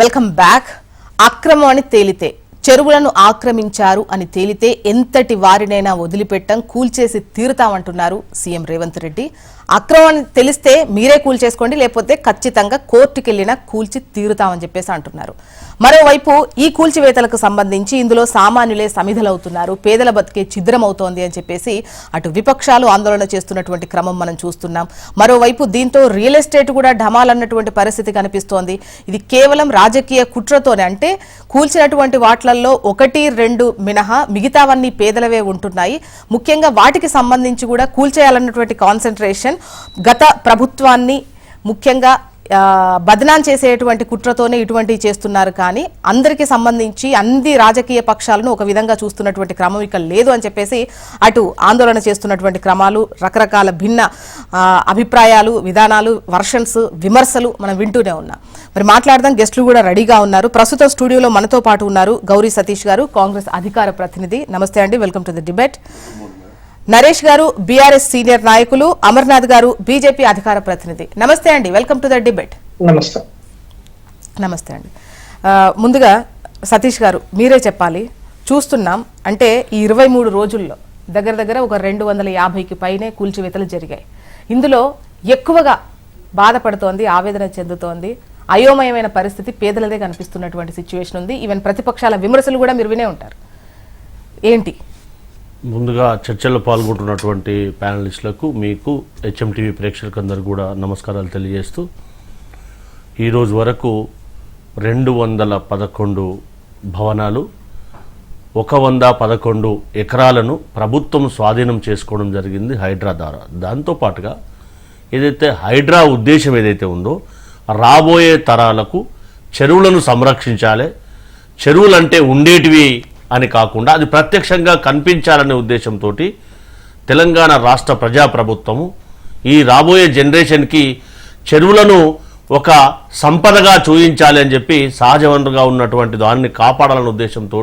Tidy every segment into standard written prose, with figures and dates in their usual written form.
Welcome back. అక్రమం అని తేలితే, చెరువులను ఆక్రమించారు అని తేలితే ఎంతటి వారినైనా వదిలిపెట్టం, కూల్చేసి తీరుతామంటున్నారు సీఎం రేవంత్ రెడ్డి. అక్రమం అని తెలిస్తే మీరే కూల్చేసుకోండి, లేకపోతే ఖచ్చితంగా కోర్టుకెళ్లినా కూల్చి తీరుతామని చెప్పేసి అంటున్నారు. మరోవైపు ఈ కూల్చివేతలకు సంబంధించి ఇందులో సామాన్యులే సమిధలవుతున్నారు, పేదల బతికే ఛిద్రమవుతోంది అని చెప్పేసి అటు విపక్షాలు ఆందోళన చేస్తున్నటువంటి క్రమం మనం చూస్తున్నాం. మరోవైపు దీంతో రియల్ ఎస్టేట్ కూడా ఢమాలన్నటువంటి పరిస్థితి కనిపిస్తోంది. ఇది కేవలం రాజకీయ కుట్రతోనే, అంటే కూల్చినటువంటి వాట్లల్లో 1-2 మినహా మిగతావన్నీ పేదలవే ఉంటున్నాయి. ముఖ్యంగా వాటికి సంబంధించి కూడా కూల్చేయాలన్నటువంటి కాన్సన్ట్రేషన్ గత ప్రభుత్వాన్ని ముఖ్యంగా బదనాం చేసేటువంటి కుట్రతోనే ఇటువంటివి చేస్తున్నారు. కానీ అందరికీ సంబంధించి అన్ని రాజకీయ పక్షాలను ఒక విధంగా చూస్తున్నటువంటి క్రమం ఇక్కడ లేదు అని చెప్పేసి అటు ఆందోళన చేస్తున్నటువంటి క్రమాలు, రకరకాల భిన్న అభిప్రాయాలు, విధానాలు, వర్షన్స్, విమర్శలు మనం వింటూనే ఉన్నాం. మరి మాట్లాడదాం. గెస్టులు కూడా రెడీగా ఉన్నారు. ప్రస్తుతం స్టూడియోలో మనతో పాటు ఉన్నారు గౌరీ సతీష్ గారు, కాంగ్రెస్ అధికార ప్రతినిధి. నమస్తే అండి, welcome to the debate. Naresh గారు, బీఆర్ఎస్ సీనియర్ నాయకులు. అమర్నాథ్ గారు, బీజేపీ అధికార ప్రతినిధి. నమస్తే అండి, వెల్కమ్ టు ద డిబేట్. నమస్తే అండి. ముందుగా సతీష్ గారు, మీరే చెప్పాలి. చూస్తున్నాం అంటే ఈ 23 రోజుల్లో దగ్గర దగ్గర ఒక 250కి పైనే కూల్చివేతలు జరిగాయి. ఇందులో ఎక్కువగా బాధపడుతోంది, ఆవేదన చెందుతోంది, అయోమయమైన పరిస్థితి పేదలదే కనిపిస్తున్నటువంటి సిచ్యువేషన్ ఉంది. ఈవెన్ ప్రతిపక్షాల విమర్శలు కూడా మీరు వినే ఉంటారు. ఏంటి? ముందుగా చర్చలో పాల్గొంటున్నటువంటి ప్యానలిస్టులకు, మీకు, హెచ్ఎంటీవీ ప్రేక్షకులందరూ కూడా నమస్కారాలు తెలియజేస్తూ, ఈరోజు వరకు 211 భవనాలు, 111 ఎకరాలను ప్రభుత్వం స్వాధీనం చేసుకోవడం జరిగింది హైడ్రా ద్వారా. దాంతోపాటుగా ఏదైతే హైడ్రా ఉద్దేశం ఏదైతే ఉందో, రాబోయే తరాలకు చెరువులను సంరక్షించాలి, చెరువులంటే ఉండేటివి అని కాకుండా అది ప్రత్యక్షంగా కనిపించాలనే ఉద్దేశంతో తెలంగాణ రాష్ట్ర ప్రజాప్రభుత్వము ఈ రాబోయే జనరేషన్కి చెరువులను ఒక సంపదగా చూపించాలి అని చెప్పి సహజ వనరుగా ఉన్నటువంటి దాన్ని కాపాడాలనే ఉద్దేశంతో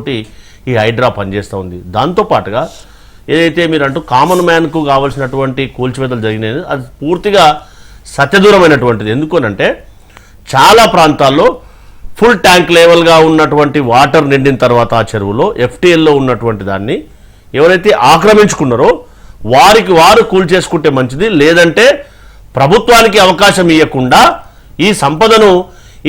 ఈ హైడ్రా పనిచేస్తూ ఉంది. దాంతోపాటుగా ఏదైతే మీరు అంటూ కామన్ మ్యాన్కు కావాల్సినటువంటి కూల్చివేతలు జరిగినాయి, అది పూర్తిగా సత్యదూరమైనటువంటిది. ఎందుకనంటే చాలా ప్రాంతాల్లో ఫుల్ ట్యాంక్ లెవెల్గా ఉన్నటువంటి వాటర్ నిండిన తర్వాత ఆ చెరువులో ఎఫ్టీఎల్లో ఉన్నటువంటి దాన్ని ఎవరైతే ఆక్రమించుకున్నారో వారికి వారు కూల్చేసుకుంటే మంచిది. లేదంటే ప్రభుత్వానికి అవకాశం ఇవ్వకుండా ఈ సంపదను,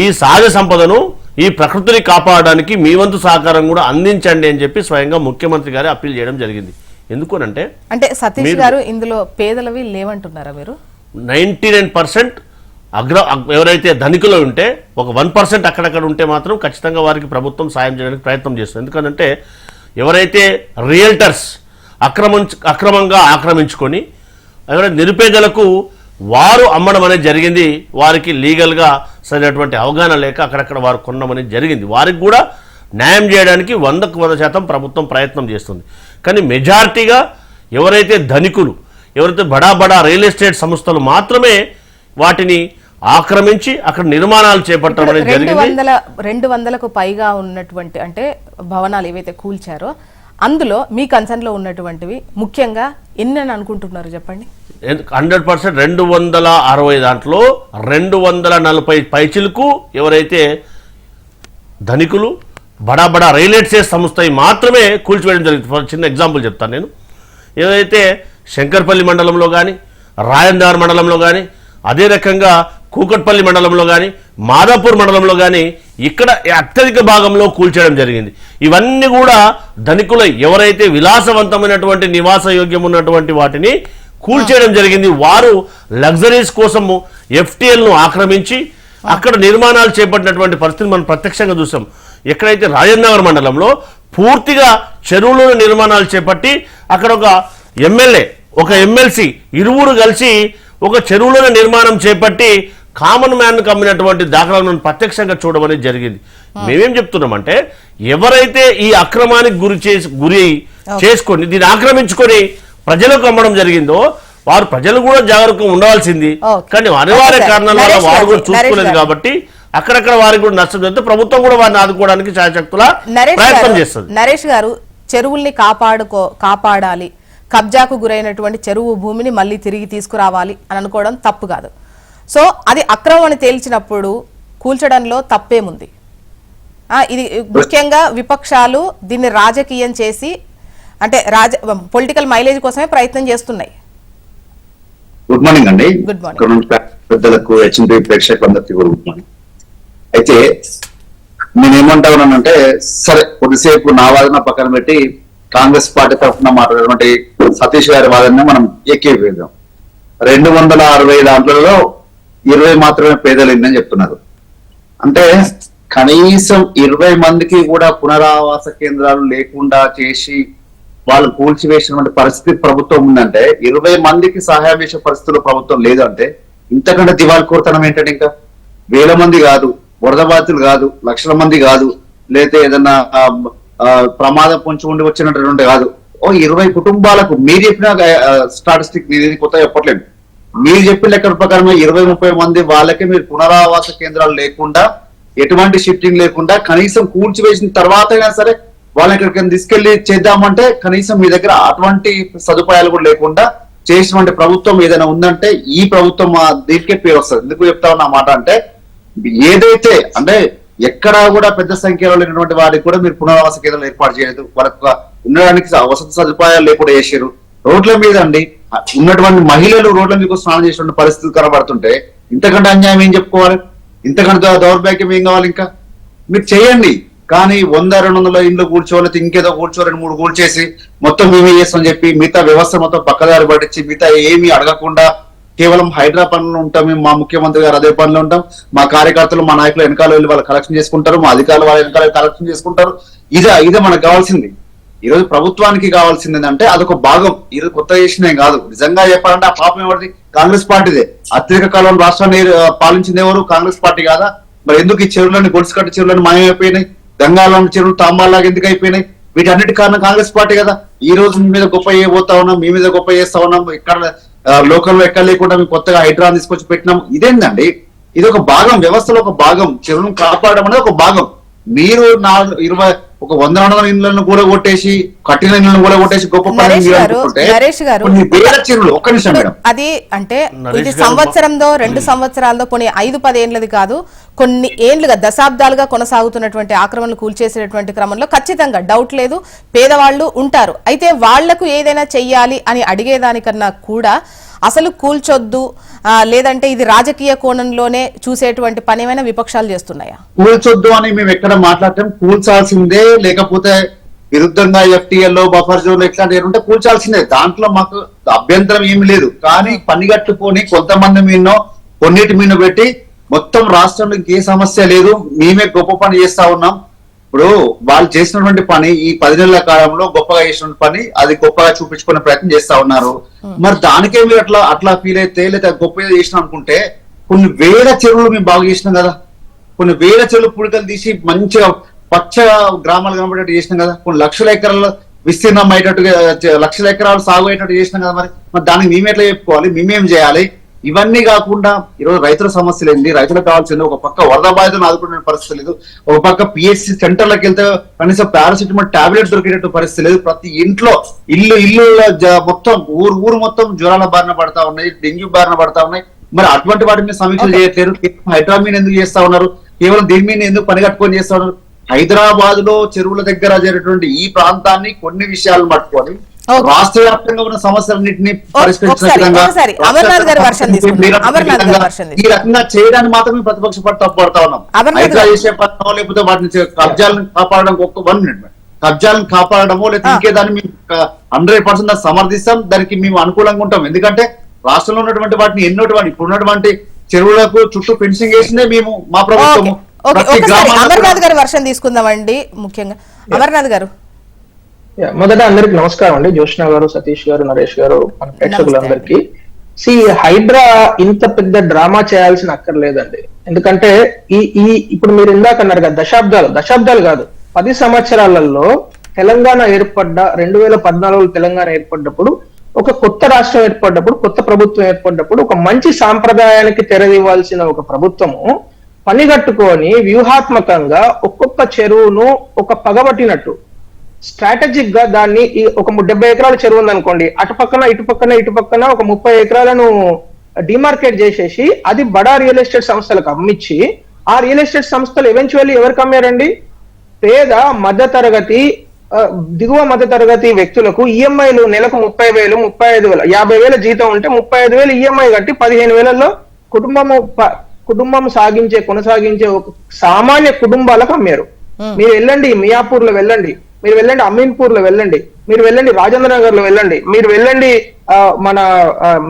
ఈ సహజ సంపదను, ఈ ప్రకృతిని కాపాడడానికి మీ వంతు సహకారం కూడా అందించండి అని చెప్పి స్వయంగా ముఖ్యమంత్రి గారు అప్పీల్ చేయడం జరిగింది. ఎందుకనంటే అంటే సతీష్ గారు, ఇందులో పేదలవి లేవంటున్నారా మీరు? 99% ఎవరైతే ధనికులు ఉంటే ఒక 1% అక్కడక్కడ ఉంటే మాత్రం ఖచ్చితంగా వారికి ప్రభుత్వం సాయం చేయడానికి ప్రయత్నం చేస్తుంది. ఎందుకంటే ఎవరైతే రియల్టర్స్ అక్రమంగా ఆక్రమించుకొని ఎవరైతే నిరుపేదలకు వారు అమ్మడం అనేది జరిగింది, వారికి లీగల్గా సరైనటువంటి అవగాహన లేక అక్కడక్కడ వారు కొనడం అనేది జరిగింది. వారికి కూడా న్యాయం చేయడానికి 100% ప్రభుత్వం ప్రయత్నం చేస్తుంది. కానీ మెజారిటీగా ఎవరైతే ధనికులు, ఎవరైతే బడా రియల్ ఎస్టేట్ సంస్థలు మాత్రమే వాటిని ఆక్రమించి అక్కడ నిర్మాణాలు చేపట్టడం అనేది జరిగింది. 200కు పైగా ఉన్నటువంటి అంటే భవనాలు ఏవైతే కూల్చారో అందులో మీ కన్సర్న్ లో ఉన్నటువంటివి ముఖ్యంగా ఎన్ని అని అనుకుంటున్నారు చెప్పండి? 100% 260 దాంట్లో 240 పైచిలకు ఎవరైతే ధనికులు బడా రియల్ ఎస్టేట్ సంస్థ మాత్రమే కూల్చివేయడం జరిగింది. చిన్న ఎగ్జాంపుల్ చెప్తాను నేను. ఏదైతే శంకర్పల్లి మండలంలో కానీ, రాయందార్ మండలంలో కానీ, అదే రకంగా కూకట్పల్లి మండలంలో కానీ, మాదాపూర్ మండలంలో కానీ ఇక్కడ అత్యధిక భాగంలో కూల్చేయడం జరిగింది. ఇవన్నీ కూడా ధనికుల ఎవరైతే విలాసవంతమైనటువంటి నివాస యోగ్యం ఉన్నటువంటి వాటిని కూల్చేయడం జరిగింది. వారు లగ్జరీస్ కోసము ఎఫ్టీఎల్ను ఆక్రమించి అక్కడ నిర్మాణాలు చేపట్టినటువంటి పరిస్థితి మనం ప్రత్యక్షంగా చూసాం. ఎక్కడైతే రాజనగర్ మండలంలో పూర్తిగా చెరువుల నిర్మాణాలు చేపట్టి అక్కడ ఒక ఎమ్మెల్యే, ఒక ఎమ్మెల్సీ ఇరువురు కలిసి ఒక చెరువులను నిర్మాణం చేపట్టి కామన్ మ్యాన్ కమ్మినటువంటి దాఖలాలను ప్రత్యక్షంగా చూడడం అనేది జరిగింది. మేమేం చెప్తున్నామంటే ఎవరైతే ఈ అక్రమానికి గురి చేసుకొని దీన్ని ఆక్రమించుకొని ప్రజలకు అమ్మడం జరిగిందో వారు ప్రజలు కూడా జాగ్రత్తగా ఉండవలసింది. కానీ అనివార్య కారణాల వల్ల వారు కూడా చూసుకోలేదు కాబట్టి అక్కడక్కడ వారికి కూడా నష్టం జరిగితే ప్రభుత్వం కూడా వారిని ఆదుకోవడానికి శాయశక్తులా ప్రయత్నం చేస్తుంది. నరేష్ గారు, చెరువుల్ని కాపాడాలి, కబ్జాకు గురైనటువంటి చెరువు భూమిని మళ్ళీ తిరిగి తీసుకురావాలి అని అనుకోవడం తప్పు కాదు. సో అది అక్రమం అని తేల్చినప్పుడు కూల్చడంలో తప్పేముంది? ఇది ముఖ్యంగా విపక్షాలు దీన్ని రాజకీయం చేసి అంటే పొలిటికల్ మైలేజ్ కోసమే ప్రయత్నం చేస్తున్నాయి. గుడ్ మార్నింగ్ అండి. Good morning. ఇక్కడ పెద్దలకు హెచ్ఎంపీ ప్రేక్షకులందరికీ కూడా గుడ్ మార్నింగ్. అయితే నేనేమంటా ఉన్నానంటే, సరే కొద్దిసేపు నా వాదన పక్కన పెట్టి కాంగ్రెస్ పార్టీ తరఫున మాట్లాడినటువంటి సతీష్ గారి వాదన మనం ఏకీభవిద్దాం. 260 దాంట్లలో 20 మాత్రమే పేదలైందని చెప్తున్నారు. అంటే కనీసం 20 మందికి కూడా పునరావాస కేంద్రాలు లేకుండా చేసి వాళ్ళు కూల్చివేసినటువంటి పరిస్థితి ప్రభుత్వం ఉందంటే, 20 మందికి సహాయం చేసే పరిస్థితుల్లో ప్రభుత్వం లేదంటే ఇంతకంటే దివాళకోరుతనం ఏంటంటే, ఇంకా వేల మంది కాదు, వరద బాధితులు కాదు, లక్షల మంది కాదు, లేకపోతే ఏదన్నా ప్రమాదం పొంచి ఉండి వచ్చినటువంటి కాదు, 20 కుటుంబాలకు మీరు చెప్పిన స్టాటిస్టిక్ నేను కొత్త చెప్పట్లేదు, మీరు చెప్పిన లెక్కల ప్రకారమే 20-30 మంది వాళ్ళకి మీరు పునరావాస కేంద్రాలు లేకుండా ఎటువంటి షిఫ్టింగ్ లేకుండా కనీసం కూల్చివేసిన తర్వాత అయినా సరే వాళ్ళని ఎక్కడికైనా తీసుకెళ్లి చేద్దామంటే కనీసం మీ దగ్గర అటువంటి సదుపాయాలు కూడా లేకుండా చేసినటువంటి ప్రభుత్వం ఏదైనా ఉందంటే ఈ ప్రభుత్వం దీనికే పేరు వస్తుంది. ఎందుకు చెప్తా ఉన్న మాట అంటే, ఏదైతే అంటే ఎక్కడా కూడా పెద్ద సంఖ్యలో లేనటువంటి వారికి కూడా మీరు పునరావాస కేంద్రాలు ఏర్పాటు చేయలేదు, వాళ్ళకు ఉండడానికి వసతి సదుపాయాలు లేకుండా చేశారు. రోడ్ల మీద అండి ఉన్నటువంటి మహిళలు రోడ్ల మీద స్నానం చేసినటువంటి పరిస్థితి కనబడుతుంటే ఇంతకంటే అన్యాయం ఏం చెప్పుకోవాలి, ఇంతకంటే దౌర్భాగ్యం ఏం కావాలి? ఇంకా మీరు చేయండి, కానీ 100-200 ఇండ్లు కూర్చోవాలి, ఇంకేదో 2-3 కూర్చేసి మొత్తం మేమే చేస్తామని చెప్పి మిగతా వ్యవస్థ మొత్తం పక్కదారి పట్టించి మిగతా ఏమీ అడగకుండా కేవలం హైడ్రా పనులు ఉంటాం, మేము మా ముఖ్యమంత్రి గారు అదే పనులు ఉంటాం, మా కార్యకర్తలు మా నాయకులు వెనకాల వెళ్ళి వాళ్ళు కలెక్షన్ చేసుకుంటారు, మా అధికారులు వాళ్ళ వెనకాల కలెక్షన్ చేసుకుంటారు. ఇదే మనకు కావాల్సింది. ఈ రోజు ప్రభుత్వానికి కావాల్సింది ఏంటంటే అదొక భాగం. ఈరోజు కొత్త చేసినే కాదు, నిజంగా చెప్పాలంటే ఆ పాపం ఎవరిది? కాంగ్రెస్ పార్టీదే. అత్యధిక కాలం రాష్ట్రాన్ని పాలించింది ఎవరు? కాంగ్రెస్ పార్టీ కాదా? మరి ఎందుకు ఈ చెరువులని గొలుసుకట్టు చెరువులను మాయమైపోయినాయి, గంగాలం చెరువులు తాంబాలాగా ఎందుకు అయిపోయినాయి? వీటన్నిటి కారణం కాంగ్రెస్ పార్టీ కదా. ఈ రోజు మీ మీద గొప్ప చేయబోతా ఉన్నాం, మీ మీద గొప్ప చేస్తా ఉన్నాం, ఇక్కడ లోకల్లో ఎక్కడ లేకుండా మేము కొత్తగా హైడ్రా తీసుకొచ్చి పెట్టినాం. ఇదేందండి? ఇది ఒక భాగం, వ్యవస్థలో ఒక భాగం. చెరువును కాపాడడం అనేది ఒక భాగం. మీరు 100-200 ఇళ్లను కూడా కొట్టేసి, కట్టిన ఇళ్లను కూడా కొట్టేసి గొప్ప పని వేల చెరువులు. ఒక్క నిమిషం మేడం, అది అంటే ఇది సంవత్సరంలో 2 సంవత్సరాల్లో కొన్ని 5-10 ఏళ్ళది కాదు, కొన్ని ఏళ్లుగా దశాబ్దాలుగా కొనసాగుతున్నటువంటి ఆక్రమణలు కూల్చేసేటువంటి క్రమంలో ఖచ్చితంగా డౌట్ లేదు పేదవాళ్ళు ఉంటారు. అయితే వాళ్లకు ఏదైనా చెయ్యాలి అని అడిగేదానికన్నా కూడా అసలు కూల్చొద్దు, లేదంటే ఇది రాజకీయ కోణంలోనే చూసేటువంటి పని ఏమైనా విపక్షాలు చేస్తున్నాయా? కూల్చొద్దు అని మేము ఎక్కడ మాట్లాడటం, కూల్చాల్సిందే. లేకపోతే విరుద్ధంగా ఎఫ్టీఎల్ బఫర్ జోన్ ఇట్లాంటి ఉంటే కూల్చాల్సిందే, దాంట్లో మాకు అభ్యంతరం ఏమి లేదు. కానీ పనిగట్టుకొని కొంతమంది మీనో కొన్నిటి మీద పెట్టి మొత్తం రాష్ట్రంలో ఇంకే సమస్య లేదు, మేమే గొప్ప పని చేస్తా ఉన్నాం. ఇప్పుడు వాళ్ళు చేసినటువంటి పని ఈ 10 నెలల కాలంలో గొప్పగా చేసినటువంటి పని అది గొప్పగా చూపించుకునే ప్రయత్నం చేస్తా ఉన్నారు. మరి దానికే మీరు అట్లా ఫీల్ అయితే లేదా గొప్పగా చేసినాం అనుకుంటే, కొన్ని వేల చెరువులు మేము బాగా చేసినాం కదా, కొన్ని వేల చెరువులు పుడికలు తీసి మంచిగా పచ్చగా గ్రామాలు కనబడేట్టు చేసినాం కదా, కొన్ని లక్షల ఎకరాల విస్తీర్ణం అయ్యేటట్టుగా లక్షల ఎకరాలు సాగు అయ్యేటట్టు చేసినాం కదా. మరి దానికి మేము ఎట్లా చెప్పుకోవాలి, మేమేం చేయాలి? ఇవన్నీ కాకుండా ఈరోజు రైతుల సమస్యలు ఏంటి? రైతులకు కావాల్సింది ఒక పక్క వరద బాధితులను ఆదుకునే పరిస్థితి లేదు, ఒక పక్క పిహెచ్సి సెంటర్లకు వెళ్తే కనీసం పారాసిటమాల్ టాబ్లెట్ దొరికేటట్టు పరిస్థితి లేదు. ప్రతి ఇంట్లో ఇల్లు మొత్తం ఊరు మొత్తం జ్వరాల బారిన పడతా ఉన్నాయి, డెంగ్యూ బారిన పడతా ఉన్నాయి. మరి అటువంటి వాటి మీద సమీక్షలు చేయట్లేరు. హైడ్రా మీద ఎందుకు చేస్తా ఉన్నారు? కేవలం దీని మీద ఎందుకు పని కట్టుకొని చేస్తా ఉన్నారు? హైదరాబాద్ లో చెరువుల దగ్గర జరిగినటువంటి ఈ ప్రాంతాన్ని కొన్ని విషయాలను పట్టుకొని రాష్ట్ర వ్యాప్తంగా ఉన్న సమస్యలన్నింటినీ పరిష్కరించిన ఈ రకంగా చేయడానికి మాత్రమే ప్రతిపక్ష పార్టీ తప్పుపడతా ఉన్నాం. హైదరా చేసే పనో లేకపోతే వాటిని కబ్జాలను కాపాడడం 1 మినిట్ కబ్జాలను కాపాడడమో లేకపోతే ఇంకేదాన్ని మేము 100% సమర్థిస్తాం, దానికి మేము అనుకూలంగా ఉంటాం. ఎందుకంటే రాష్ట్రంలో ఉన్నటువంటి వాటిని ఇప్పుడున్నటువంటి చెరువులకు చుట్టూ ఫెన్సింగ్ వేసిందే మేము, మా ప్రభుత్వము. అమర్నాథ్ గారి వర్షం తీసుకుందామండి. ముఖ్యంగా అమర్నాథ్ గారు, మొదట అందరికి నమస్కారం అండి. జ్యోష్ణ గారు, సతీష్ గారు, నరేష్ గారు, మన ప్రేక్షకులందరికీ. హైడ్రా ఇంత పెద్ద డ్రామా చేయాల్సిన అక్కర్లేదండి. ఎందుకంటే ఇప్పుడు మీరు ఇందాక అన్నారు కదా, దశాబ్దాలు కాదు 10 సంవత్సరాలలో తెలంగాణ ఏర్పడ్డ 2014లో తెలంగాణ ఏర్పడ్డప్పుడు, ఒక కొత్త రాష్ట్రం ఏర్పడ్డప్పుడు, కొత్త ప్రభుత్వం ఏర్పడ్డప్పుడు ఒక మంచి సాంప్రదాయానికి తెరదివ్వాల్సిన ఒక ప్రభుత్వము పనిగట్టుకొని వ్యూహాత్మకంగా ఒక్కొక్క చెరువును ఒక పగబట్టినట్టు స్ట్రాటజిక్ గా దాన్ని ఒక 70 ఎకరాల చెరువు ఉందనుకోండి, ఇటు పక్కన ఒక 30 ఎకరాలను డిమార్కెట్ చేసేసి అది బడా రియల్ ఎస్టేట్ సంస్థలకు అమ్మించి, ఆ రియల్ ఎస్టేట్ సంస్థలు ఎవెన్చువల్లీ ఎవరికి అమ్మారండి? పేద మధ్యతరగతి దిగువ మధ్యతరగతి వ్యక్తులకు ఈఎంఐలు నెలకు 30,000, 35,000, 50,000 జీతం ఉంటే 35,000 ఈఎంఐ కట్టి 15,000లో కుటుంబం కొనసాగించే ఒక సామాన్య కుటుంబాలకు అమ్మారు. మీరు వెళ్ళండి మియాపూర్ లో వెళ్ళండి, మీరు వెళ్ళండి అమీన్పూర్ లో వెళ్ళండి, మీరు వెళ్ళండి రాజేంద్ర నగర్ లో వెళ్ళండి, మీరు వెళ్ళండి మన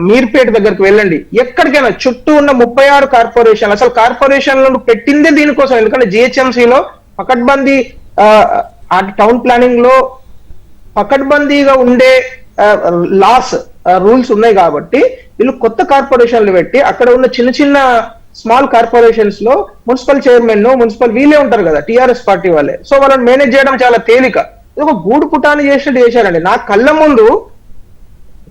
మీర్పేట దగ్గరకు వెళ్ళండి, ఎక్కడికైనా చుట్టూ ఉన్న 36 కార్పొరేషన్, అసలు కార్పొరేషన్లను పెట్టిందే దీనికోసం. ఎందుకంటే జిహెచ్ఎంసీలో పకడ్బందీ ఆ టౌన్ ప్లానింగ్ లో పకడ్బందీగా ఉండే రూల్స్ ఉన్నాయి కాబట్టి వీళ్ళు కొత్త కార్పొరేషన్లు పెట్టి అక్కడ ఉన్న చిన్న చిన్న స్మాల్ కార్పొరేషన్స్ లో మున్సిపల్ చైర్మన్ మున్సిపల్ వీళ్ళే ఉంటారు కదా టిఆర్ఎస్ పార్టీ వాళ్ళే. సో వాళ్ళని మేనేజ్ చేయడం చాలా తేలిక. ఇది ఒక గూడు పుటాన్ని చేసినట్టు చేశారండి. నా కళ్ళ ముందు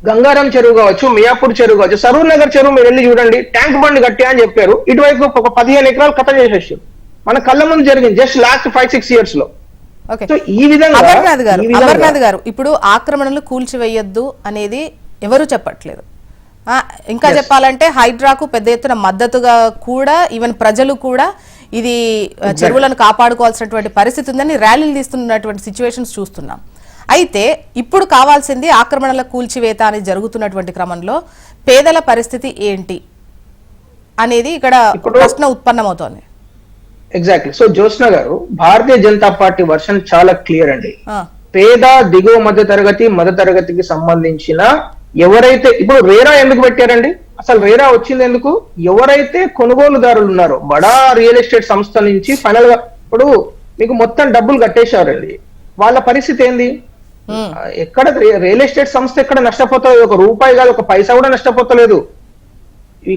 గంగారం చెరువు కావచ్చు, మియాపూర్ చెరువు కావచ్చు, సరూర్ నగర్ చెరువు మీరు వెళ్ళి చూడండి, ట్యాంక్ బండ్ కట్టా అని చెప్పారు. ఇటువైపు ఒక 15 ఎకరాలు కథ చేసేసారు. మన కళ్ళ ముందు జరిగింది జస్ట్ లాస్ట్ 5-6 years లో. ఓకే. సో ఈ విధంగా అమర్నాథ్ గారు ఇప్పుడు ఆక్రమణలు కూల్చివేయొద్దు అనేది ఎవరు చెప్పట్లేదు. ఇంకా చెప్పాలంటే హైడ్రాకు పెద్ద ఎత్తున మద్దతుగా కూడా ఈవెన్ ప్రజలు కూడా ఇది చెరువులను కాపాడుకోవాల్సినటువంటి పరిస్థితి ఉందని ర్యాలీలు తీస్తున్నటువంటి సిచ్యువేషన్స్ చూస్తున్నాం. అయితే ఇప్పుడు కావాల్సింది ఆక్రమణల కూల్చివేత అనేది జరుగుతున్నటువంటి క్రమంలో పేదల పరిస్థితి ఏంటి అనేది ఇక్కడ ప్రశ్న ఉత్పన్నమవుతోంది. ఎగ్జాక్ట్లీ. సో జ్యోత్స్న గారు, భారతీయ జనతా పార్టీ వర్షన్ చాలా క్లియర్ అండి. పేద దిగువ మధ్య తరగతికి సంబంధించిన ఎవరైతే ఇప్పుడు రేరా ఎందుకు పెట్టారండి? అసలు రేరా వచ్చింది ఎందుకు? ఎవరైతే కొనుగోలుదారులు ఉన్నారో బడా రియల్ ఎస్టేట్ సంస్థ నుంచి ఫైనల్ గా ఇప్పుడు మీకు మొత్తం డబ్బులు కట్టేశారండి, వాళ్ళ పరిస్థితి ఏంది? ఎక్కడ రియల్ ఎస్టేట్ సంస్థ ఎక్కడ నష్టపోతలేదు? ఒక రూపాయి కాదు, ఒక పైసా కూడా నష్టపోతలేదు.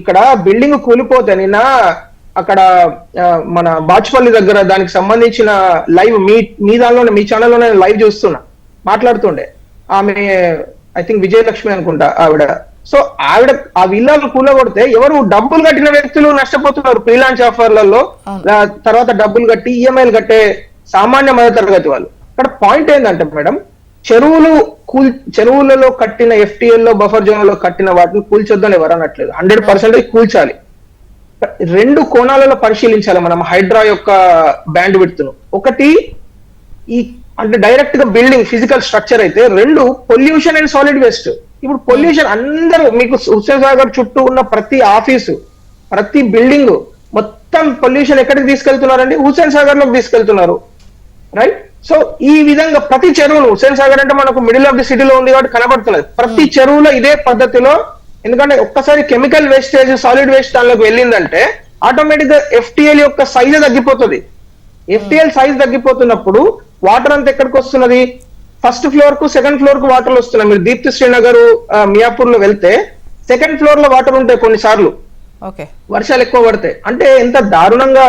ఇక్కడ బిల్డింగ్ కూలిపోతే నిన్న అక్కడ మన బాచుపల్లి దగ్గర దానికి సంబంధించిన లైవ్ మీ దానిలోనే మీ ఛానల్లోనే లైవ్ చూస్తున్నా, మాట్లాడుతుండే ఆమె, ఐ థింక్ విజయలక్ష్మి అనుకుంటా ఆవిడ. సో ఆవిడ ఆ విల్లాలు కూలగొడితే ఎవరు డబ్బులు కట్టిన వ్యక్తులు నష్టపోతున్నారు, ఫ్రీలాన్స్ ఆఫర్లలో తర్వాత డబ్బులు కట్టి ఈఎంఐలు కట్టే సామాన్య మధ్య తరగతి వాళ్ళు. ఇక్కడ పాయింట్ ఏంటంటే మేడం, చెరువులలో కట్టిన FTL లో బఫర్ జోన్ లో కట్టిన వాటిని కూల్చొద్దని ఎవరు అనట్లేదు. 100% కూల్చాలి. 2 కోణాలలో పరిశీలించాలి మనం హైడ్రా యొక్క బ్యాండ్ విడ్త్ ను. ఒకటి ఈ అంటే డైరెక్ట్ గా బిల్డింగ్ ఫిజికల్ స్ట్రక్చర్ అయితే, 2 పొల్యూషన్ అండ్ సాలిడ్ వేస్ట్. ఇప్పుడు పొల్యూషన్ అందరూ మీకు హుస్సేన్ సాగర్ చుట్టూ ఉన్న ప్రతి ఆఫీసు, ప్రతి బిల్డింగ్ మొత్తం పొల్యూషన్ ఎక్కడికి తీసుకెళ్తున్నారండి? హుస్సేన్ సాగర్ లోకి తీసుకెళ్తున్నారు, రైట్? సో ఈ విధంగా ప్రతి చెరువును, హుస్సేన్ సాగర్ అంటే మనకు మిడిల్ ఆఫ్ ది సిటీలో ఉంది కాబట్టి కనబడుతున్నది, ప్రతి చెరువులో ఇదే పద్ధతిలో. ఎందుకంటే ఒక్కసారి కెమికల్ వేస్టేజ్ సాలిడ్ వేస్ట్ దానిలోకి వెళ్ళిందంటే ఆటోమేటిక్ గా FTL యొక్క సైజ్ తగ్గిపోతుంది. FTL సైజ్ తగ్గిపోతున్నప్పుడు వాటర్ అంతా ఎక్కడికి వస్తున్నది? ఫస్ట్ ఫ్లోర్ కు, సెకండ్ ఫ్లోర్ కు వాటర్ వస్తున్నాయి. మీరు దీప్తి శ్రీనగర్ మియాపూర్ లో వెళ్తే సెకండ్ ఫ్లోర్ లో వాటర్ ఉంటాయి కొన్నిసార్లు వర్షాలు ఎక్కువ పడితే. అంటే ఎంత దారుణంగా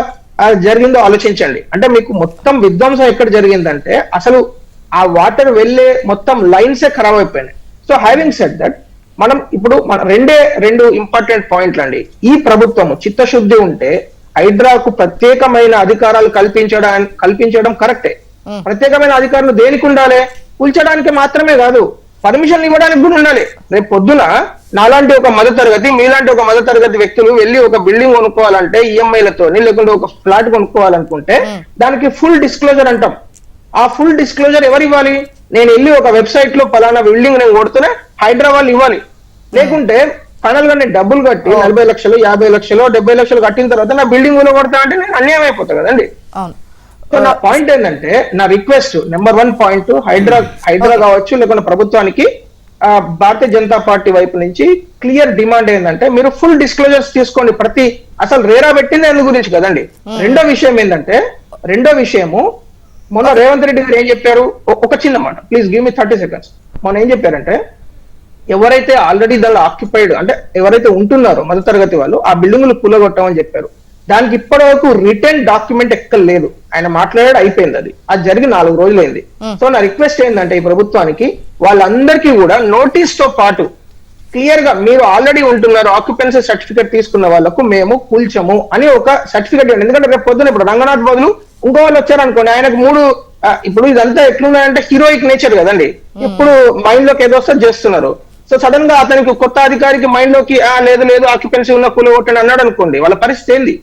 జరిగిందో ఆలోచించండి. అంటే మీకు మొత్తం విధ్వంసం ఎక్కడ జరిగిందంటే అసలు ఆ వాటర్ వెళ్ళే మొత్తం లైన్సే ఖరాబ్ అయిపోయినాయి. సో హ్యావింగ్ సెడ్ దట్, మనం ఇప్పుడు రెండు ఇంపార్టెంట్ పాయింట్లు అండి. ఈ ప్రభుత్వము చిత్తశుద్ధి ఉంటే హైడ్రాకు ప్రత్యేకమైన అధికారాలు కల్పించడం కరెక్టే. ప్రత్యేకమైన అధికారులు దేనికి ఉండాలి? కూల్చడానికి మాత్రమే కాదు, పర్మిషన్ ఇవ్వడానికి కూడా ఉండాలి. రేపు పొద్దున నాలాంటి ఒక మధ్య తరగతి, మీలాంటి ఒక మధ్య తరగతి వ్యక్తులు వెళ్ళి ఒక బిల్డింగ్ కొనుక్కోవాలంటే ఈఎంఐలతో, లేకుంటే ఒక ఫ్లాట్ కొనుక్కోవాలనుకుంటే దానికి ఫుల్ డిస్క్లోజర్ అంటాం. ఆ ఫుల్ డిస్క్లోజర్ ఎవరు ఇవ్వాలి? నేను వెళ్ళి ఒక వెబ్సైట్ లో పలానా బిల్డింగ్ నేను కొడుతూనే హైడ్రా వాళ్ళు ఇవ్వాలి. లేకుంటే ఫైనల్ గా నేను డబ్బులు కట్టి 40 లక్షలు, 50 లక్షలు, 70 లక్షలు కట్టిన తర్వాత నా బిల్డింగ్ కొనుక్కొడతా అంటే నేను అన్యాయం అయిపోతా కదండి. సో నా పాయింట్ ఏంటంటే, నా రిక్వెస్ట్ నెంబర్ 1 పాయింట్, హైడ్రా కావచ్చు లేకుంటే ప్రభుత్వానికి భారతీయ జనతా పార్టీ వైపు నుంచి క్లియర్ డిమాండ్ ఏంటంటే, మీరు ఫుల్ డిస్క్లోజర్స్ తీసుకోండి. అసలు రేరా పెట్టింది ఎందు గురించి కదండి. రెండో విషయము మొన్న రేవంత్ రెడ్డి గారు ఏం చెప్పారు? ఒక చిన్న మాట, ప్లీజ్ గివ్ మీ 30 seconds. మొన్న ఏం చెప్పారంటే, ఎవరైతే ఆల్రెడీ దానిలో ఆక్యుపైడ్ అంటే ఎవరైతే ఉంటున్నారో మధ్య తరగతి వాళ్ళు ఆ బిల్డింగులు కూలగొట్టామని చెప్పారు. దానికి ఇప్పటి వరకు రిటర్న్ డాక్యుమెంట్ ఎక్కడ లేదు. ఆయన మాట్లాడాడు, అయిపోయింది. అది జరిగి 4 రోజులైంది. సో నా రిక్వెస్ట్ ఏంటంటే ఈ ప్రభుత్వానికి, వాళ్ళందరికీ కూడా నోటీస్ తో పాటు క్లియర్ గా మీరు ఆల్రెడీ ఉంటున్నారు, ఆక్యుపెన్సీ సర్టిఫికేట్ తీసుకున్న వాళ్ళకు మేము కూల్చము అని ఒక సర్టిఫికేట్ ఇవ్వండి. ఎందుకంటే రేపు పొద్దున ఇప్పుడు రంగనాథ్ బదులు ఇంకో వాళ్ళు వచ్చారనుకోండి, ఆయనకు 3 ఇప్పుడు ఇదంతా ఎట్లున్నాయంటే హీరోయిక్ నేచర్ కదండి. ఇప్పుడు మైండ్ లోకి ఏదో వస్తే చేస్తున్నారు. సో సడన్ గా అతనికి కొత్త అధికారికి మైండ్ లోకి లేదు ఆక్యుపెన్సీ ఉన్న కూలగొట్టండి అన్నాడు అనుకోండి, వాళ్ళ పరిస్థితి ఏంది?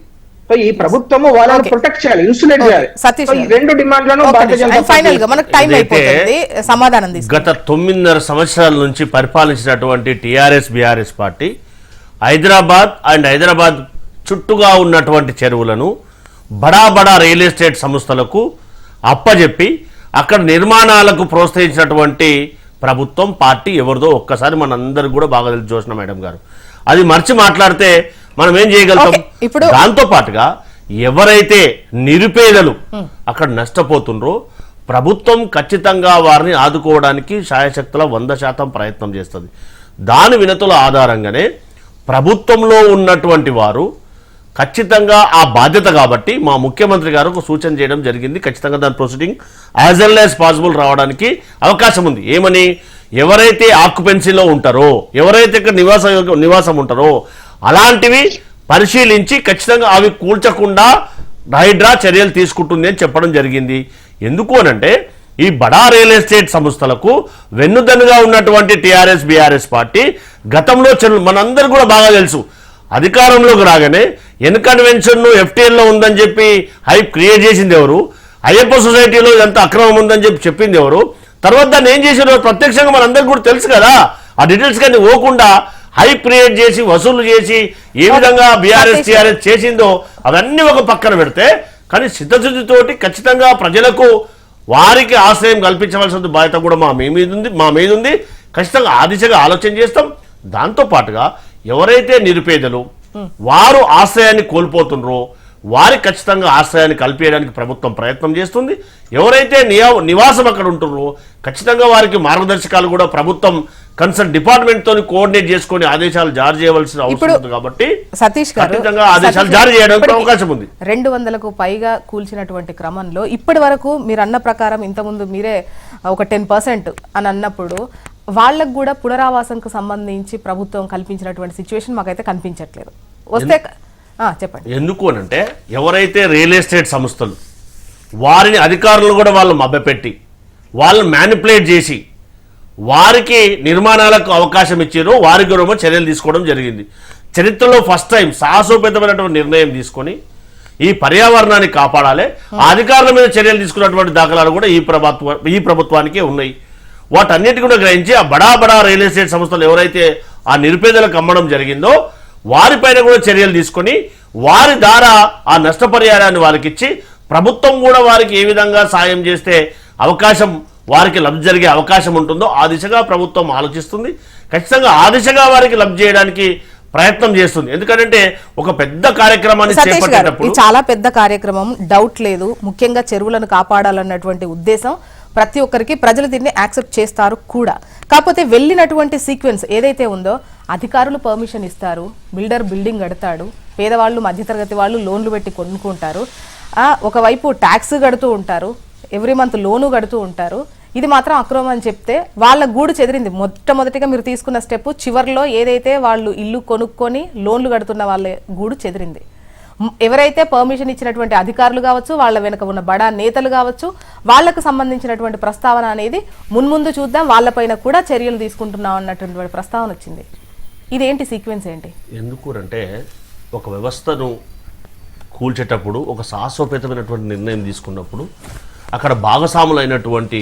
సో ఈ ప్రభుత్వము వాళ్ళని Okay. ప్రొటెక్ట్ చేయాలి, ఇన్సులేట్ Okay. చేయాలి. సతీష్ సో ఈ గారు. రెండు డిమాండ్లను భారతీయ జనతా ఫైనల్ గా పార్టీ మనకు టైం ఏదైతే అయిపోతుంది, సమాధానం తీసుకుంటాం. గత 9.5 సంవత్సరాల నుంచి పరిపాలించినటువంటి టీఆర్ఎస్ బీఆర్ఎస్ పార్టీ హైదరాబాద్ చుట్టుగా ఉన్నటువంటి చెరువులను బడా బడా రియల్ ఎస్టేట్ సంస్థలకు అప్పజెప్పి అక్కడ నిర్మాణాలకు ప్రోత్సహించినటువంటి ప్రభుత్వం పార్టీ ఎవరిదో ఒక్కసారి మనందరికి కూడా బాగా తెలిసి చూసిన మేడం గారు. అది మర్చి మాట్లాడితే మనం ఏం చేయగలుగుతాం? Okay, ఇప్పుడు- దాంతో పాటుగా ఎవరైతే నిరుపేదలు అక్కడ నష్టపోతుండ్రో ప్రభుత్వం ఖచ్చితంగా వారిని ఆదుకోవడానికి శాయశక్తుల 100% ప్రయత్నం చేస్తుంది. దాని వినతుల ఆధారంగానే ప్రభుత్వంలో ఉన్నటువంటి వారు ఖచ్చితంగా ఆ బాధ్యత కాబట్టి మా ముఖ్యమంత్రి గారు ఒక సూచన చేయడం జరిగింది. ఖచ్చితంగా దాని proceeding as L as possible రావడానికి అవకాశం ఉంది. ఏమని? ఎవరైతే ఆక్యుపెన్సీలో ఉంటారో, ఎవరైతే ఇక్కడ నివాసం ఉంటారో అలాంటివి పరిశీలించి ఖచ్చితంగా అవి కూల్చకుండా హైడ్రా చర్యలు తీసుకుంటుంది అని చెప్పడం జరిగింది. ఎందుకు అనంటే ఈ బడా రియల్ ఎస్టేట్ సంస్థలకు వెన్నుదన్నుగా ఉన్నటువంటి టీఆర్ఎస్ బీఆర్ఎస్ పార్టీ గతంలో మనందరూ కూడా బాగా తెలుసు, అధికారంలోకి రాగానే ఎన్కన్వెన్షన్ ఎఫ్టీఎల్లో ఉందని చెప్పి హైప్ క్రియేట్ చేసింది ఎవరు? అయ్యప్ప సొసైటీలో ఇదంతా అక్రమం ఉందని చెప్పి చెప్పింది ఎవరు? తర్వాత దాన్ని ఏం చేసారో ప్రత్యక్షంగా మనందరికీ కూడా తెలుసు కదా. ఆ డీటెయిల్స్ కానీ పోకుండా హైప్ క్రియేట్ చేసి వసూలు చేసి ఏ విధంగా బీఆర్ఎస్ టీఆర్ఎస్ చేసిందో అవన్నీ ఒక పక్కన పెడితే, కానీ సిద్ధశుద్ధితోటి ఖచ్చితంగా ప్రజలకు వారికి ఆశ్రయం కల్పించవలసిన బాధ్యత కూడా మా మీద ఉంది. ఖచ్చితంగా ఆ దిశగా ఆలోచన చేస్తాం. దాంతో పాటుగా ఎవరైతే నిరుపేదలు వారు ఆశ్రయాన్ని కోల్పోతుండ్రో వారికి ఖచ్చితంగా ఆశ్రయాన్ని కల్పించడానికి ప్రభుత్వం ప్రయత్నం చేస్తుంది. ఎవరైతే నివాసం అక్కడ ఉంటున్నారో ఖచ్చితంగా వారికి మార్గదర్శకాలు కూడా ప్రభుత్వం కన్సర్న్ డిపార్ట్మెంట్ తోని కోఆర్డినేట్ చేసుకొని ఆదేశాలు జారీ చేయవలసిన అవసరం ఉంది. కాబట్టి సతీష్ గారు, ఖచ్చితంగా ఆదేశాలు జారీ చేయడానికి అవకాశం ఉంది. 200కు పైగా కూల్చినటువంటి క్రమంలో ఇప్పటి వరకు మీరు అన్న ప్రకారం ఇంతకుముందు మీరే ఒక 10% అని అన్నప్పుడు వాళ్ళకు కూడా పునరావాసంకు సంబంధించి ప్రభుత్వం కల్పించినటువంటి సిచ్యువేషన్ మాకైతే కనిపించట్లేదు. వస్తే చెప్పండి. ఎందుకు అనంటే ఎవరైతే రియల్ ఎస్టేట్ సంస్థలు వారిని అధికారులు కూడా వాళ్ళు మభ్యపెట్టి వాళ్ళని మ్యానిపులేట్ చేసి వారికి నిర్మాణాలకు అవకాశం ఇచ్చారో వారికి కూడా చర్యలు తీసుకోవడం జరిగింది. చరిత్రలో ఫస్ట్ టైం సాహసోపేతమైనటువంటి నిర్ణయం తీసుకొని ఈ పర్యావరణాన్ని కాపాడాలి, ఆ అధికారుల మీద చర్యలు తీసుకున్నటువంటి దాఖలాలు కూడా ఈ ప్రభుత్వానికే ఉన్నాయి. వాటన్నిటి కూడా గ్రహించి ఆ బడా రియల్ ఎస్టేట్ సంస్థలు ఎవరైతే ఆ నిరుపేదలకు అమ్మడం జరిగిందో వారిపైన కూడా చర్యలు తీసుకొని వారి ద్వారా ఆ నష్టపరిహారాన్ని వారికి ఇచ్చి ప్రభుత్వం కూడా వారికి ఏ విధంగా సాయం చేస్తే అవకాశం వారికి లబ్ధి జరిగే అవకాశం ఉంటుందో ఆ దిశగా ప్రభుత్వం ఆలోచిస్తుంది. ఖచ్చితంగా ఆ దిశగా వారికి లబ్ధి చేయడానికి ప్రయత్నం చేస్తుంది. ఎందుకంటే ఒక పెద్ద కార్యక్రమాన్ని చేపట్టేటప్పుడు చాలా పెద్ద కార్యక్రమం, డౌట్ లేదు. ముఖ్యంగా చెరువులను కాపాడాలన్నటువంటి ఉద్దేశం ప్రతి ఒక్కరికి, ప్రజలు దీన్ని యాక్సెప్ట్ చేస్తారు కూడా. కాకపోతే వెళ్ళినటువంటి సీక్వెన్స్ ఏదైతే ఉందో అధికారులు పర్మిషన్ ఇస్తారు, బిల్డర్ బిల్డింగ్ కడతాడు, పేదవాళ్ళు మధ్యతరగతి వాళ్ళు లోన్లు పెట్టి కొనుక్కుంటారు, ఒకవైపు ట్యాక్స్ కడుతూ ఉంటారు, ఎవ్రీ మంత్ లోను కడుతూ ఉంటారు. ఇది మాత్రం అక్రమం అని చెప్తే వాళ్ళ గూడు చెదిరింది. మొట్టమొదటిగా మీరు తీసుకున్న స్టెప్ చివర్లో ఏదైతే వాళ్ళు ఇల్లు కొనుక్కొని లోన్లు కడుతున్న వాళ్ళ గూడు చెదిరింది. ఎవరైతే పర్మిషన్ ఇచ్చినటువంటి అధికారులు కావచ్చు, వాళ్ళ వెనుక ఉన్న బడా నేతలు కావచ్చు, వాళ్లకు సంబంధించినటువంటి ప్రస్తావన అనేది మున్ముందు చూద్దాం, వాళ్ళపైన కూడా చర్యలు తీసుకుంటున్నాం అన్నటువంటి ప్రస్తావన వచ్చింది. ఇదేంటి సీక్వెన్స్ ఏంటి? ఎందుకు అంటే ఒక వ్యవస్థను కూల్చేటప్పుడు ఒక సాహసోపేతమైనటువంటి నిర్ణయం తీసుకున్నప్పుడు అక్కడ భాగస్వాములైనటువంటి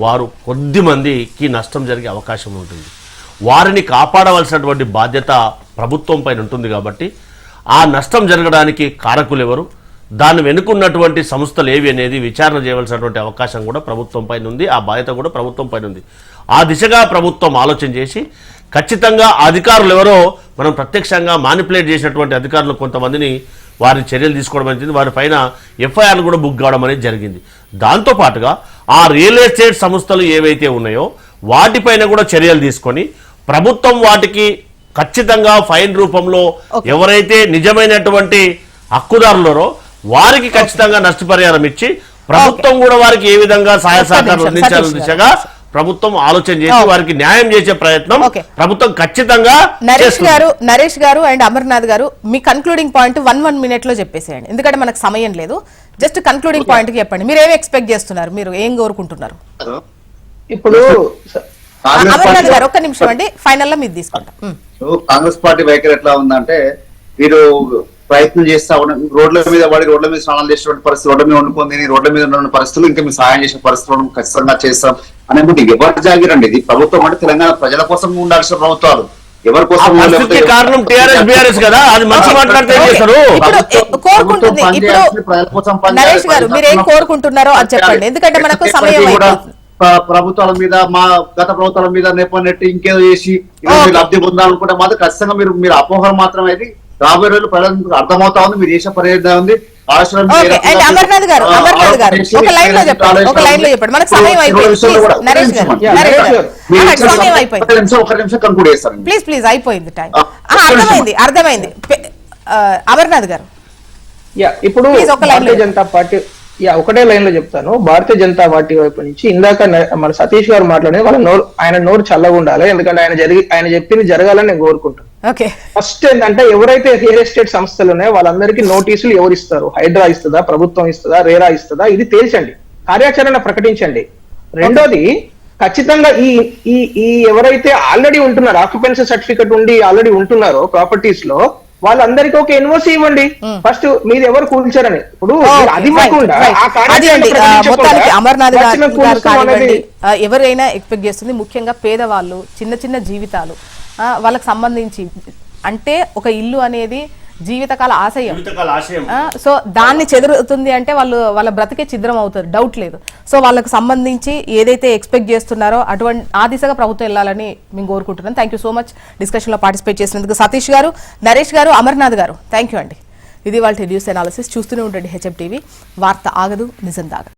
వారు కొద్ది మందికి నష్టం జరిగే అవకాశం ఉంటుంది. వారిని కాపాడవలసినటువంటి బాధ్యత ప్రభుత్వం పైన ఉంటుంది. కాబట్టి ఆ నష్టం జరగడానికి కారకులు ఎవరు, దాన్ని వెనుకున్నటువంటి సంస్థలు ఏవి అనేది విచారణ చేయవలసినటువంటి అవకాశం కూడా ప్రభుత్వం పైన ఉంది. ఆ బాధ్యత కూడా ప్రభుత్వం పైన ఉంది. ఆ దిశగా ప్రభుత్వం ఆలోచన చేసి ఖచ్చితంగా అధికారులు ఎవరో మనం ప్రత్యక్షంగా మానిపులేట్ చేసినటువంటి అధికారులు కొంతమందిని వారి చర్యలు తీసుకోవడం అనేది, వారి పైన ఎఫ్ఐఆర్లు కూడా బుక్ కావడం అనేది జరిగింది. దాంతోపాటుగా ఆ రియల్ ఎస్టేట్ సంస్థలు ఏవైతే ఉన్నాయో వాటిపైన కూడా చర్యలు తీసుకొని ప్రభుత్వం వాటికి ఖచ్చితంగా ఫైన్ రూపంలో ఎవరైతే నిజమైనటువంటి హక్కుదారులరో వారికి ఖచ్చితంగా నష్టపరిహారం ఇచ్చి ప్రభుత్వం కూడా వారికి ఏ విధంగా సహాయ సహకారాలు అందించాలని దిశగా ప్రభుత్వం ఆలోచన చేసి వారికి న్యాయం చేసే ప్రయత్నం ప్రభుత్వం ఖచ్చితంగా. నరేష్ గారు అండ్ అమర్నాథ్ గారు, మీ కన్క్లూడింగ్ పాయింట్ 1 minute లో చెప్పేసేయండి, ఎందుకంటే మనకు సమయం లేదు. జస్ట్ కన్క్లూడింగ్ పాయింట్ చెప్పండి, మీరు ఏమి ఎక్స్పెక్ట్ చేస్తున్నారు, మీరు ఏం కోరుకుంటున్నారు? ఇప్పుడు అమర్నాథ్ గారు ఒక్క నిమిషం అండి, ఫైనల్ లో మీరు తీసుకుంటాం. కాంగ్రెస్ పార్టీ వైఖరి ఎట్లా ఉందంటే, వీరు ప్రయత్నం చేస్తా ఉన్నాం. రోడ్ల మీద పడి రోడ్ల మీద స్నానాలు చేసేటువంటి పరిస్థితి, రోడ్ల మీద వండుకొని రోడ్ల మీద ఉన్న పరిస్థితులు ఇంకా మేము సహాయం చేసే పరిస్థితులను ఖచ్చితంగా చేస్తాం అనేది ఎవరు జాగిరండి. ఇది ప్రభుత్వం అంటే తెలంగాణ ప్రజల కోసం ఉండాల్సిన ప్రభుత్వాలు, ఎవరి ఆ కోసం పరిస్థితికి కారణం టీఆర్ఎస్ బీఆర్ఎస్ కదా, అది మంచి మాట్లాడితే ఏం చేస్తారు. ఇప్పుడు కోరుకుంటుంది ఇప్పుడు ప్రజల కోసం నరేష్ గారు మీరు ఏం కోరుకుంటున్నారో అది చెప్పండి, ఎందుకంటే మనకు సమయం అయిపోతుంది. ప్రభుత్వాల మీద, మా గత ప్రభుత్వాల మీద నెప్పనెట్టి ఇంకేదో చేసి లబ్ధి పొందాలనుకుంటే మాత్రం ఖచ్చితంగా మీరు అపోహలు మాత్రం అయితే రాబోయే రోజులు ప్రజలకు అర్థమవుతా ఉంది. మీరు చేసే పర్యటన ఉంది. ఓకే, అండ్ అమర్నాథ్ గారు ఒక లైన్ లో చెప్పండి, ఒక లైన్ లో చెప్పండి, మనకు సమయం అయిపోయింది. ప్లీజ్ నరేష్ గారు, సమయం అయిపోయింది. ఒక నిమిషం కన్క్లూడ్ చేస్తాను. ప్లీజ్ అయిపోయింది టైం. అర్థమైంది అమర్నాథ్ గారు. ఇప్పుడు భారతీయ జనతా పార్టీ ఒకటే లైన్ లో చెప్తాను. భారతీయ జనతా పార్టీ వైపు నుంచి ఇందాక మన సతీష్ గారు మాట్లాడేది ఆయన నోరు చల్లగా ఉండాలి, ఎందుకంటే ఆయన చెప్పింది జరగాలని నేను కోరుకుంటాను. ఫస్ట్ ఏంటంటే ఎవరైతే రియల్ ఎస్టేట్ సంస్థలు ఉన్నాయో వాళ్ళందరికీ నోటీసులు ఎవరు ఇస్తారు? హైడ్రా ఇస్తుందా, ప్రభుత్వం ఇస్తుందా, రేరా ఇస్తుందా? ఇది తేల్చండి, కార్యాచరణ ప్రకటించండి. రెండోది, ఖచ్చితంగా ఈ ఎవరైతే ఆల్రెడీ ఉంటున్నారో, ఆక్యుపెన్సీ సర్టిఫికెట్ ఉండి ఆల్రెడీ ఉంటున్నారో ప్రాపర్టీస్ లో, వాళ్ళందరికీ ఒక ఎన్ఓసి ఇవ్వండి ఫస్ట్, మీరు ఎవరు కూల్చారని. ఇప్పుడు అది కాకుండా మొత్తానికి అమర్నాథ్ గారు ఎవరైనా ఎక్స్పెక్ట్ చేస్తుంది, ముఖ్యంగా పేదవాళ్ళు, చిన్న చిన్న జీవితాలు, వాళ్ళకి సంబంధించి అంటే ఒక ఇల్లు అనేది జీవితకాల ఆశయం. సో దాన్ని చెదురుతుంది అంటే వాళ్ళ బ్రతికే ఛిద్రం అవుతారు, డౌట్ లేదు. సో వాళ్ళకి సంబంధించి ఏదైతే ఎక్స్పెక్ట్ చేస్తున్నారో అటువంటి ఆ దిశగా ప్రభుత్వం వెళ్ళాలని మేము కోరుకుంటున్నాం. Thank you so much discussion లో పార్టిసిపేట్ చేసినందుకు సతీష్ గారు, నరేష్ గారు, అమర్నాథ్ గారు. థ్యాంక్ యూ అండి. ఇది వాళ్ళ న్యూస్ అనాలిసిస్. చూస్తూనే ఉండండి హెచ్ఎం టీవీ. వార్త ఆగదు, నిజం దాగదు.